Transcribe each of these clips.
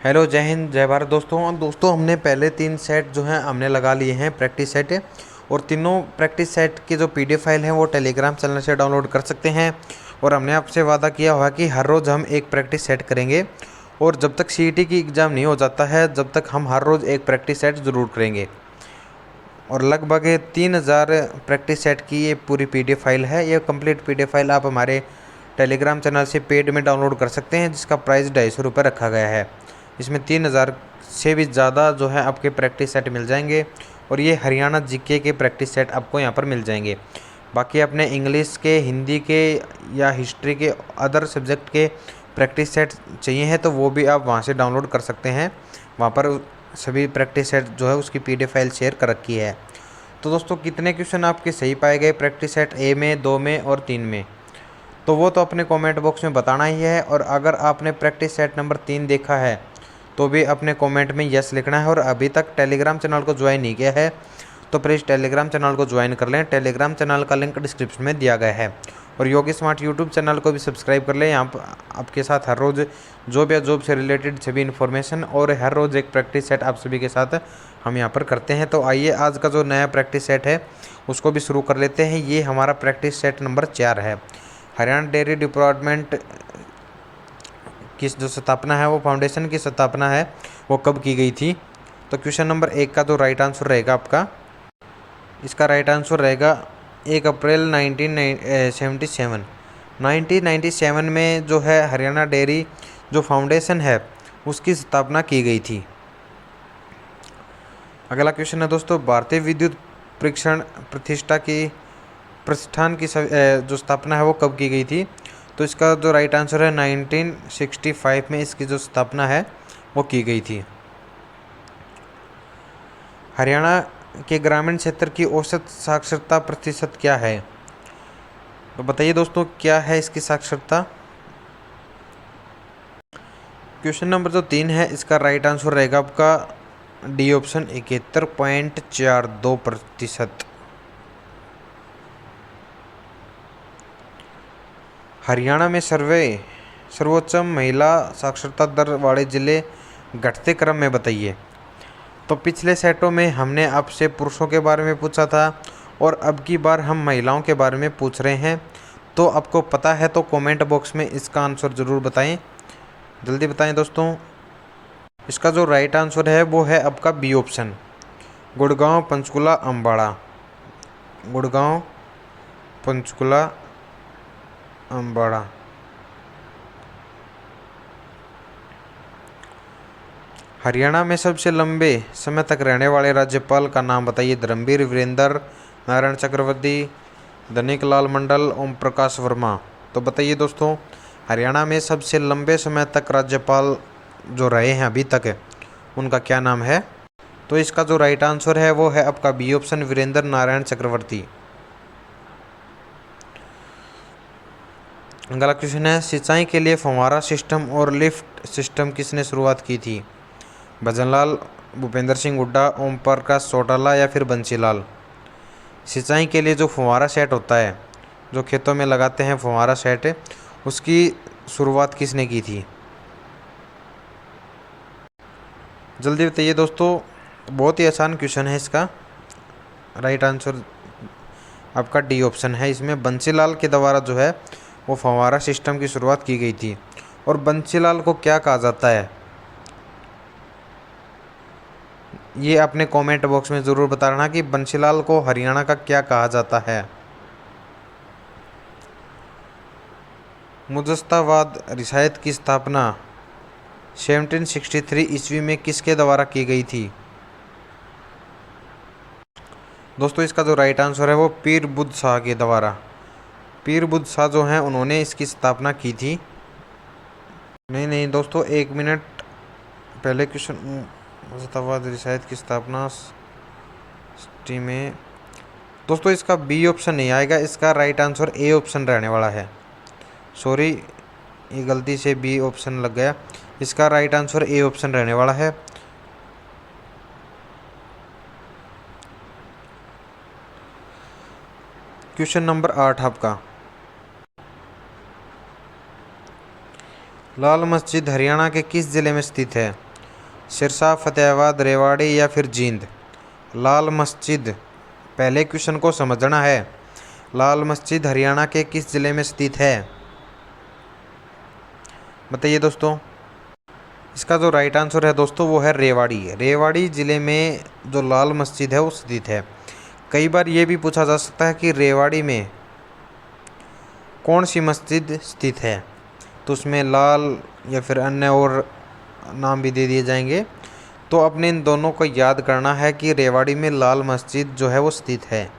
Hello, जय हिंद, जय भारत दोस्तों हमने पहले 3 सेट जो हैं हमने लगा लिए हैं प्रैक्टिस सेट। और तीनों प्रैक्टिस सेट की जो पीडीएफ फाइल है वो टेलीग्राम चैनल से डाउनलोड कर सकते हैं। और हमने आपसे वादा किया हुआ कि हर रोज़ हम एक प्रैक्टिस सेट करेंगे। और जब तक सीईटी की एग्ज़ाम नहीं हो जाता है जब तक हम हर रोज़ एक प्रैक्टिस सेट ज़रूर करेंगे। और लगभग 3000 प्रैक्टिस सेट की ये पूरी पीडीएफ फाइल है। ये कंप्लीट पीडीएफ फाइल आप हमारे टेलीग्राम चैनल से पेड में डाउनलोड कर सकते हैं, जिसका प्राइस 250 रुपये रखा गया है। इसमें 3000 से भी ज़्यादा जो है आपके प्रैक्टिस सेट मिल जाएंगे। और ये हरियाणा जीके के प्रैक्टिस सेट आपको यहाँ पर मिल जाएंगे। बाकी अपने इंग्लिश के, हिंदी के या हिस्ट्री के अदर सब्जेक्ट के प्रैक्टिस सेट चाहिए हैं तो वो भी आप वहाँ से डाउनलोड कर सकते हैं। वहाँ पर सभी प्रैक्टिस सेट जो है उसकी पीडीएफ फाइल शेयर कर रखी है। तो दोस्तों, कितने क्वेश्चन आपके सही पाए गए प्रैक्टिस सेट ए में, 2 में और 3 में, तो वो तो अपने कमेंट बॉक्स में बताना ही है। और अगर आपने प्रैक्टिस सेट नंबर 3 देखा है तो भी अपने कमेंट में यस लिखना है। और अभी तक टेलीग्राम चैनल को ज्वाइन नहीं किया है तो प्लीज़ टेलीग्राम चैनल को ज्वाइन कर लें। टेलीग्राम चैनल का लिंक डिस्क्रिप्शन में दिया गया है। और योगी स्मार्ट यूट्यूब चैनल को भी सब्सक्राइब कर लें। यहाँ पर आपके साथ हर रोज़ जॉब या जॉब से रिलेटेड सभी इन्फॉर्मेशन और हर रोज़ एक प्रैक्टिस सेट आप सभी के साथ हम यहाँ पर करते हैं। तो आइए आज का जो नया प्रैक्टिस सेट है उसको भी शुरू कर लेते हैं। ये हमारा प्रैक्टिस सेट नंबर 4 है। हरियाणा डेयरी डिपार्टमेंट की जो स्थापना है, वो फाउंडेशन की स्थापना है, वो कब की गई थी? तो क्वेश्चन नंबर 1 का जो राइट आंसर रहेगा आपका, इसका राइट आंसर रहेगा 1 अप्रैल 1977। 1997 में जो है हरियाणा डेयरी जो फाउंडेशन है उसकी स्थापना की गई थी। अगला क्वेश्चन है दोस्तों, भारतीय विद्युत परीक्षण प्रतिष्ठान की जो स्थापना है वो कब की गई थी? तो इसका जो राइट आंसर है 1965 में इसकी जो स्थापना है वो की गई थी। हरियाणा के ग्रामीण क्षेत्र की औसत साक्षरता प्रतिशत क्या है? तो बताइए दोस्तों, क्या है इसकी साक्षरता? क्वेश्चन नंबर जो 3 है इसका राइट आंसर रहेगा आपका डी ऑप्शन 71.42%। हरियाणा में सर्वोच्च महिला साक्षरता दर वाले जिले घटते क्रम में बताइए। तो पिछले सेटों में हमने आपसे पुरुषों के बारे में पूछा था और अब की बार हम महिलाओं के बारे में पूछ रहे हैं। तो आपको पता है तो कमेंट बॉक्स में इसका आंसर ज़रूर बताएं। जल्दी बताएं दोस्तों। इसका जो राइट आंसर है वो है आपका बी ऑप्शन, गुड़गांव, पंचकुला, अम्बाड़ा। गुड़गांव, पंचकुला, अम्बाड़ा। हरियाणा में सबसे लंबे समय तक रहने वाले राज्यपाल का नाम बताइए। धर्मवीर, वीरेंद्र, नारायण चक्रवर्ती, धनिक लाल मंडल, ओम प्रकाश वर्मा। तो बताइए दोस्तों, हरियाणा में सबसे लंबे समय तक राज्यपाल जो रहे हैं अभी तक, उनका क्या नाम है? तो इसका जो राइट आंसर है वो है आपका बी ऑप्शन, वीरेंद्र नारायण चक्रवर्ती। अगला क्वेश्चन है, सिंचाई के लिए फव्वारा सिस्टम और लिफ्ट सिस्टम किसने शुरुआत की थी? भजनलाल, भूपेंद्र सिंह हुड्डा, ओम प्रकाश चौटाला या फिर बंसीलाल। सिंचाई के लिए जो फव्वारा सेट होता है, जो खेतों में लगाते हैं फव्वारा सेट, उसकी शुरुआत किसने की थी? जल्दी बताइए दोस्तों। बहुत ही आसान क्वेश्चन है। इसका राइट आंसर आपका डी ऑप्शन है। इसमें बंसीलाल के द्वारा जो है वो फव्वारा सिस्टम की शुरुआत की गई थी। और बंसीलाल को क्या कहा जाता है ये अपने कमेंट बॉक्स में ज़रूर बताना कि बंसीलाल को हरियाणा का क्या कहा जाता है। मुजफ्फराबाद रियासत की स्थापना 1763 ईस्वी में किसके द्वारा की गई थी? दोस्तों, इसका जो राइट आंसर है वो पीर बुद्ध शाह के द्वारा। पीर बुद्ध शाह जो हैं उन्होंने इसकी स्थापना की थी। नहीं दोस्तों, 1 मिनट पहले क्वेश्चन, मुजफ्फराबाद रियासत की स्थापना में, दोस्तों इसका बी ऑप्शन नहीं आएगा। इसका राइट आंसर ए ऑप्शन रहने वाला है। सॉरी, ये गलती से बी ऑप्शन लग गया। इसका राइट आंसर ए ऑप्शन रहने वाला है। क्वेश्चन नंबर 8 आपका, लाल मस्जिद हरियाणा के किस जिले में स्थित है? सिरसा, फतेहाबाद, रेवाड़ी या फिर जींद। लाल मस्जिद, पहले क्वेश्चन को समझना है। लाल मस्जिद हरियाणा के किस ज़िले में स्थित है? बताइए दोस्तों। इसका जो राइट आंसर है दोस्तों वो है रेवाड़ी। रेवाड़ी ज़िले में जो लाल मस्जिद है वो स्थित है। कई बार ये भी पूछा जा सकता है कि रेवाड़ी में कौन सी मस्जिद स्थित है, तो उसमें लाल या फिर अन्य और नाम भी दे दिए जाएंगे। तो अपने इन दोनों को याद करना है कि रेवाड़ी में लाल मस्जिद जो है वो स्थित है।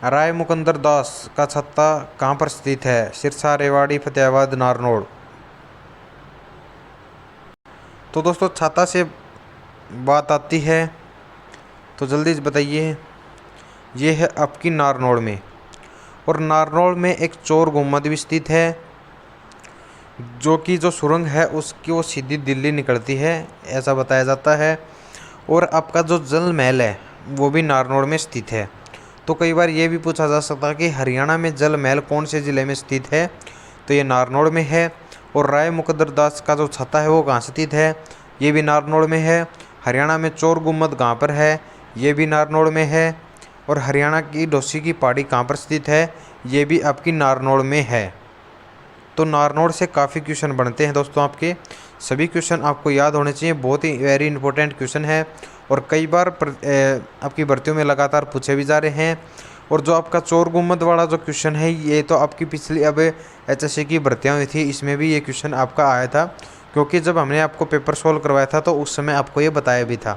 राय मुकंदर दास का छत्ता कहाँ पर स्थित है? सिरसा, रेवाड़ी, फतेहाबाद, नारनौल। तो दोस्तों छाता से बात आती है तो जल्दी से बताइए। ये है आपकी नारनौल में, और नारनौल में एक चोर गुम्बद भी स्थित है, जो कि जो सुरंग है उसकी वो सीधी दिल्ली निकलती है, ऐसा बताया जाता है। और आपका जो जल महल है वो भी नारनौल में स्थित है। तो कई बार ये भी पूछा जा सकता है कि हरियाणा में जल महल कौन से ज़िले में स्थित है, तो ये नारनौल में है। और राय मुकद्दर दास का जो छत्ता है वो कहाँ स्थित है? ये भी नारनौल में है। हरियाणा में चोर गुम्बद कहाँ पर है? ये भी नारनौल में है। और हरियाणा की डोसी की पहाड़ी कहाँ पर स्थित है? ये भी आपकी नारनौल में है। तो नारनौल से काफ़ी क्वेश्चन बनते हैं दोस्तों। आपके सभी क्वेश्चन आपको याद होने चाहिए, बहुत ही वेरी इंपॉर्टेंट क्वेश्चन है और कई बार आपकी भर्तियों में लगातार पूछे भी जा रहे हैं। और जो आपका चोर गुम्बद वाला जो क्वेश्चन है ये तो आपकी पिछली अब HSC की भर्तियाँ हुई थी, इसमें भी ये क्वेश्चन आपका आया था, क्योंकि जब हमने आपको पेपर सोल्व करवाया था तो उस समय आपको ये बताया भी था।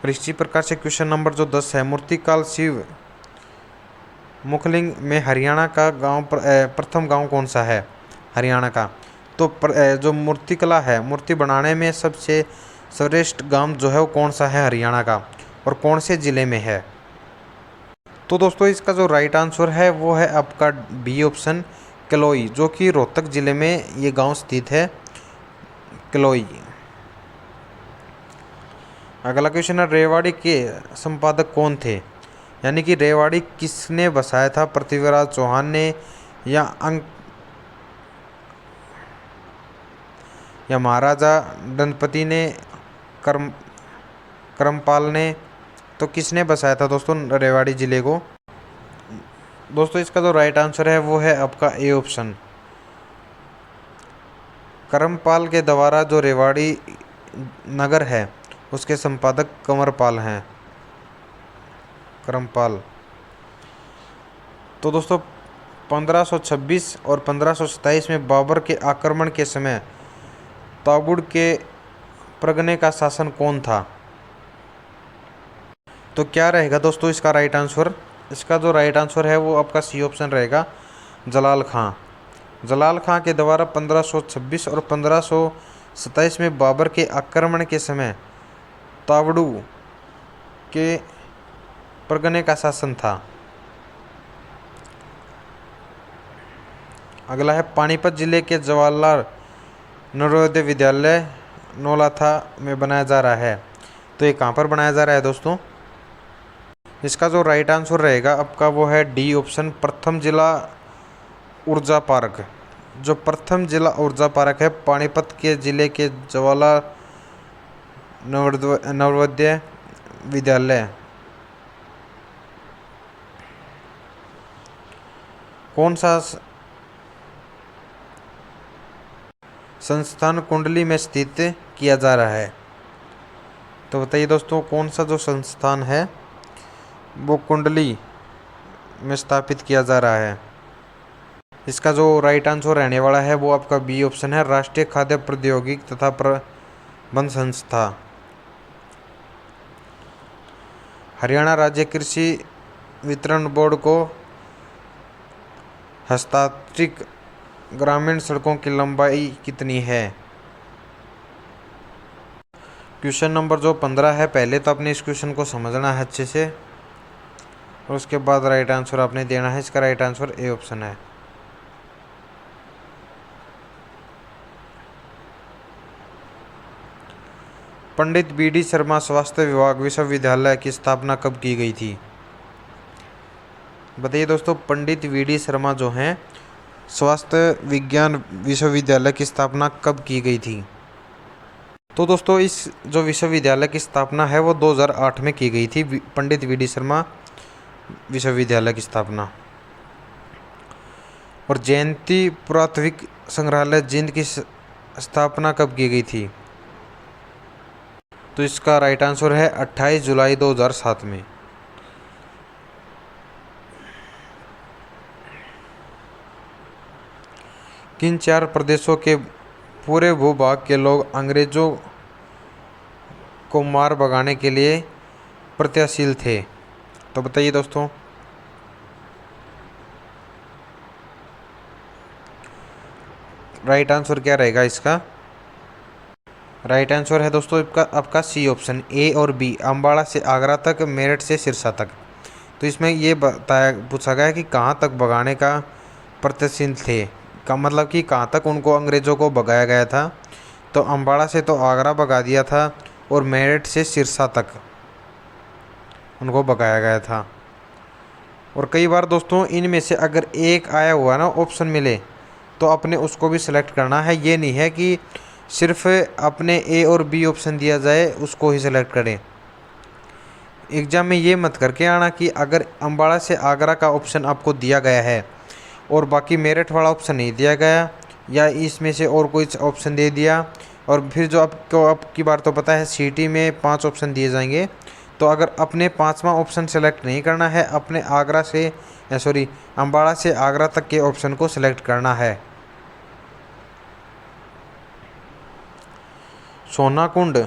और इसी प्रकार से क्वेश्चन नंबर जो 10 है, मूर्तिकाल शिव मुखलिंग में हरियाणा का गांव प्रथम गांव कौन सा है? हरियाणा का तो जो मूर्तिकला है, मूर्ति बनाने में सबसे श्रेष्ठ गांव जो है वो कौन सा है हरियाणा का, और कौन से ज़िले में है? तो दोस्तों इसका जो राइट आंसर है वो है आपका बी ऑप्शन, कलोई, जो कि रोहतक ज़िले में ये गांव स्थित है, कलोई। अगला क्वेश्चन है, रेवाड़ी के संपादक कौन थे? यानी कि रेवाड़ी किसने बसाया था? पृथ्वीराज चौहान ने या महाराजा गणपति ने, करमपाल ने? तो किसने बसाया था दोस्तों रेवाड़ी ज़िले को? दोस्तों इसका जो राइट आंसर है वो है आपका ए ऑप्शन, करमपाल के द्वारा जो रेवाड़ी नगर है उसके संपादक कंवरपाल हैं, करमपाल। तो दोस्तों 1526 और 1527 में बाबर के आक्रमण के समय ताबुड़ के परगने का शासन कौन था? तो क्या रहेगा दोस्तों इसका राइट आंसर? इसका जो राइट आंसर है वो आपका सी ऑप्शन रहेगा, जलाल खां। जलाल खां के द्वारा 1526 और 1527 में बाबर के आक्रमण के समय तावड़ू के परगने का शासन था। अगला है, पानीपत जिले के जवाहरलाल नवोदय विद्यालय नौलाथा में बनाया जा रहा है, तो ये कहाँ पर बनाया जा रहा है दोस्तों? इसका जो राइट आंसर रहेगा आपका वो है डी ऑप्शन, प्रथम जिला ऊर्जा पार्क। जो प्रथम जिला ऊर्जा पार्क है पानीपत के जिले के जवाहरलाल नवोदय विद्यालय, कौन सा संस्थान कुंडली में स्थित किया जा रहा है? तो बताइए दोस्तों कौन सा जो संस्थान है वो कुंडली में स्थापित किया जा रहा है? इसका जो राइट आंसर रहने वाला है वो आपका बी ऑप्शन है, राष्ट्रीय खाद्य प्रौद्योगिकी तथा प्रबंध संस्था। हरियाणा राज्य कृषि वितरण बोर्ड को हस्ताक्षरित ग्रामीण सड़कों की लंबाई कितनी है? क्वेश्चन नंबर जो 15 है, पहले तो आपने इस क्वेश्चन को समझना है अच्छे से और उसके बाद राइट आंसर आपने देना है। इसका राइट आंसर ए ऑप्शन है। पंडित BD शर्मा स्वास्थ्य विभाग विश्वविद्यालय की स्थापना कब की गई थी? बताइए दोस्तों, पंडित BD शर्मा जो हैं स्वास्थ्य विज्ञान विश्वविद्यालय की स्थापना कब की गई थी? तो दोस्तों इस जो विश्वविद्यालय की स्थापना है वो 2008 में की गई थी, पंडित वी डी शर्मा विश्वविद्यालय की स्थापना। और जयंती पुरातात्विक संग्रहालय जींद की स्थापना कब की गई थी? तो इसका राइट आंसर है 28 जुलाई 2007 में। किन 4 प्रदेशों के पूरे भूभाग के लोग अंग्रेजों को मार भगाने के लिए प्रत्याशील थे? तो बताइए दोस्तों। राइट आंसर क्या रहेगा इसका? राइट आंसर है दोस्तों आपका सी ऑप्शन, ए और बी, अम्बाड़ा से आगरा तक, मेरठ से सिरसा तक। तो इसमें ये पूछा गया कि कहाँ तक भगाने का प्रत्याशील थे, का मतलब कि कहाँ तक उनको अंग्रेज़ों को भगाया गया था। तो अम्बाड़ा से तो आगरा भगा दिया था और मेरठ से सिरसा तक उनको भगाया गया था। और कई बार दोस्तों इनमें से अगर एक आया हुआ ना ऑप्शन मिले तो अपने उसको भी सिलेक्ट करना है। ये नहीं है कि सिर्फ अपने ए और बी ऑप्शन दिया जाए उसको ही सिलेक्ट करें। एग्ज़ाम में ये मत करके आना कि अगर अम्बाड़ा से आगरा का ऑप्शन आपको दिया गया है और बाकी मेरठ वाला ऑप्शन नहीं दिया गया, या इसमें से और कोई ऑप्शन दे दिया, और फिर जो आपको आपकी बार तो पता है सीटी में 5 ऑप्शन दिए जाएंगे। तो अगर अपने 5वां ऑप्शन सेलेक्ट नहीं करना है, अपने अम्बाड़ा से आगरा तक के ऑप्शन को सिलेक्ट करना है। सोना कुंड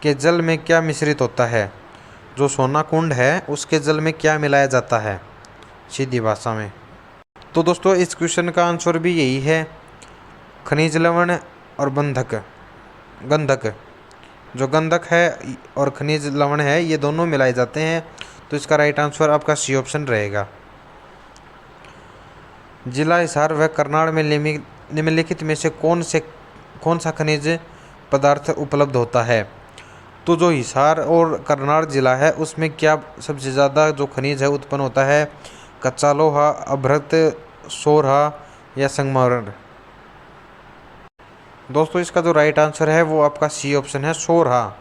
के जल में क्या मिश्रित होता है? जो सोना कुंड है उसके जल में क्या मिलाया जाता है सीधी भाषा में? तो दोस्तों इस क्वेश्चन का आंसर भी यही है, खनिज लवण और गंधक। जो गंधक है और खनिज लवण है ये दोनों मिलाए जाते हैं। तो इसका राइट आंसर आपका सी ऑप्शन रहेगा। जिला हिसार व करनाल में निम्नलिखित में से कौन सा खनिज पदार्थ उपलब्ध होता है? तो जो हिसार और करनाल जिला है उसमें क्या सबसे ज़्यादा जो खनिज है उत्पन्न होता है? कच्चा लोहा, अभ्रक, सोरहा या संगमरमर? दोस्तों इसका जो राइट आंसर है वो आपका सी ऑप्शन है, सोरहा।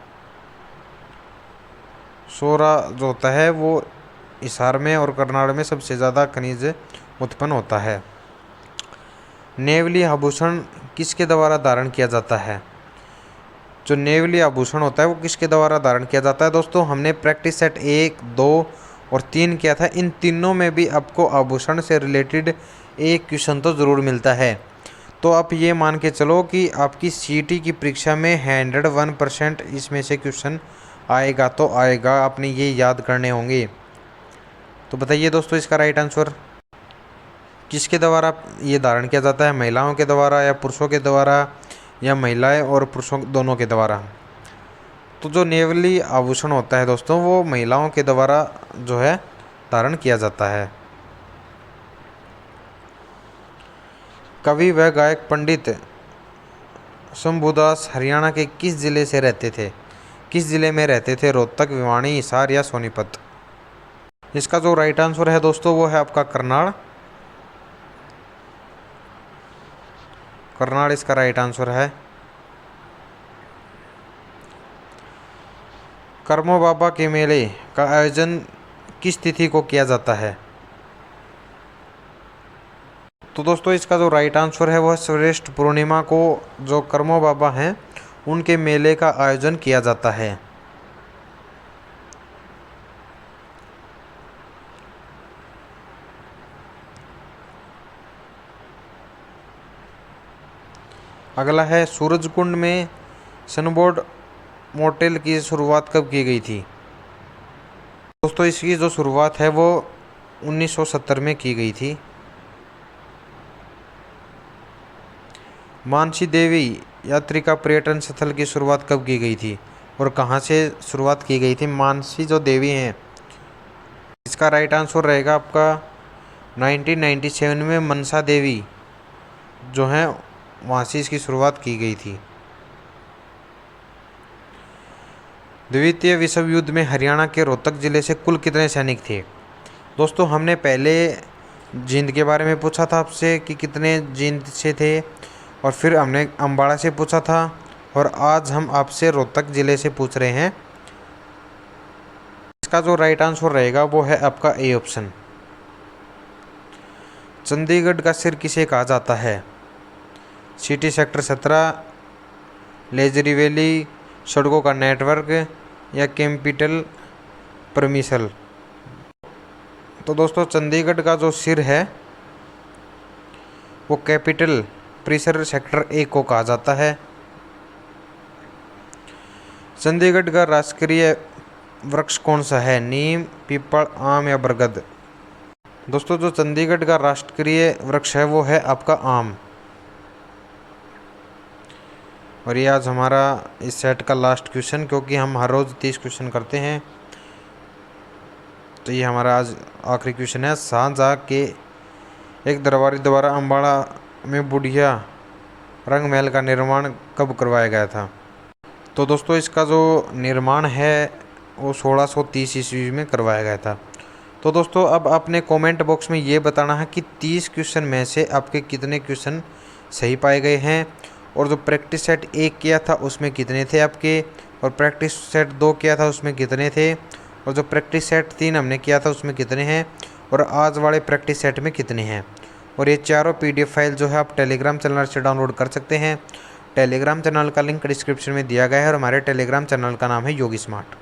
जो होता है वो हिसार में और करनाल में सबसे ज़्यादा खनिज उत्पन्न होता है। नेवली आभूषण किसके द्वारा धारण किया जाता है? जो नेवली आभूषण होता है वो किसके द्वारा धारण किया जाता है? दोस्तों हमने प्रैक्टिस सेट 1, 2 और 3 किया था। इन तीनों में भी आपको आभूषण से रिलेटेड एक क्वेश्चन तो ज़रूर मिलता है। तो आप ये मान के चलो कि आपकी सीटी की परीक्षा में 101% इसमें से क्वेश्चन आएगा तो आएगा, आपने ये याद करने होंगे। तो बताइए दोस्तों इसका राइट आंसर किसके द्वारा ये धारण किया जाता है? महिलाओं के द्वारा या पुरुषों के द्वारा, या महिलाएं और पुरुषों दोनों के द्वारा? तो जो नेवली आभूषण होता है दोस्तों वो महिलाओं के द्वारा जो है धारण किया जाता है। कवि व गायक पंडित शंभुदास हरियाणा के किस जिले से रहते थे? किस जिले में रहते थे? रोहतक, भिवानी, हिसार या सोनीपत? इसका जो राइट आंसर है दोस्तों वो है आपका करनाल इसका राइट आंसर है। करमो बाबा के मेले का आयोजन किस तिथि को किया जाता है? तो दोस्तों इसका जो राइट आंसर है वह श्रेष्ठ पूर्णिमा को जो करमो बाबा हैं उनके मेले का आयोजन किया जाता है। अगला है सूरजकुंड में सनबोर्ड मोटेल की शुरुआत कब की गई थी? दोस्तों इसकी जो शुरुआत है वो 1970 में की गई थी। मानसी देवी यात्रिका पर्यटन स्थल की शुरुआत कब की गई थी और कहाँ से शुरुआत की गई थी? मानसी जो देवी हैं इसका राइट आंसर रहेगा आपका 1997 में मनसा देवी जो हैं वहाँ से इसकी शुरुआत की गई थी। द्वितीय विश्व युद्ध में हरियाणा के रोहतक जिले से कुल कितने सैनिक थे? दोस्तों हमने पहले जींद के बारे में पूछा था आपसे कि कितने जींद से थे, और फिर हमने अम्बाड़ा से पूछा था, और आज हम आपसे रोहतक ज़िले से पूछ रहे हैं। इसका जो राइट आंसर रहेगा वो है आपका ए ऑप्शन। चंडीगढ़ का सिर किसे कहा जाता है? सिटी सेक्टर 17, लेजरी वैली, सड़कों का नेटवर्क, या कैपिटल परमिसल। तो दोस्तों चंडीगढ़ का जो सिर है वो कैपिटल परिसर सेक्टर 1 को कहा जाता है। चंडीगढ़ का राष्ट्रीय वृक्ष कौन सा है? नीम, पीपल, आम या बरगद? दोस्तों जो चंडीगढ़ का राष्ट्रीय वृक्ष है वो है आपका आम। और ये आज हमारा इस सेट का लास्ट क्वेश्चन, क्योंकि हम हर रोज़ 30 क्वेश्चन करते हैं, तो ये हमारा आज आखिरी क्वेश्चन है। शाहजहाँ के एक दरबारी द्वारा अम्बाड़ा में बुढ़िया रंग महल का निर्माण कब करवाया गया था? तो दोस्तों इसका जो निर्माण है वो 1630 ईस्वी में करवाया गया था। तो दोस्तों अब आपने कमेंट बॉक्स में ये बताना है कि 30 क्वेश्चन में से आपके कितने क्वेश्चन सही पाए गए हैं, और जो प्रैक्टिस सेट 1 किया था उसमें कितने थे आपके, और प्रैक्टिस सेट 2 किया था उसमें कितने थे, और जो प्रैक्टिस सेट 3 हमने किया था उसमें कितने हैं, और आज वाले प्रैक्टिस सेट में कितने हैं। और ये चारों PDF फाइल जो है आप टेलीग्राम चैनल से डाउनलोड कर सकते हैं। टेलीग्राम चैनल का लिंक डिस्क्रिप्शन में दिया गया है, और हमारे टेलीग्राम चैनल का नाम है योगी स्मार्ट।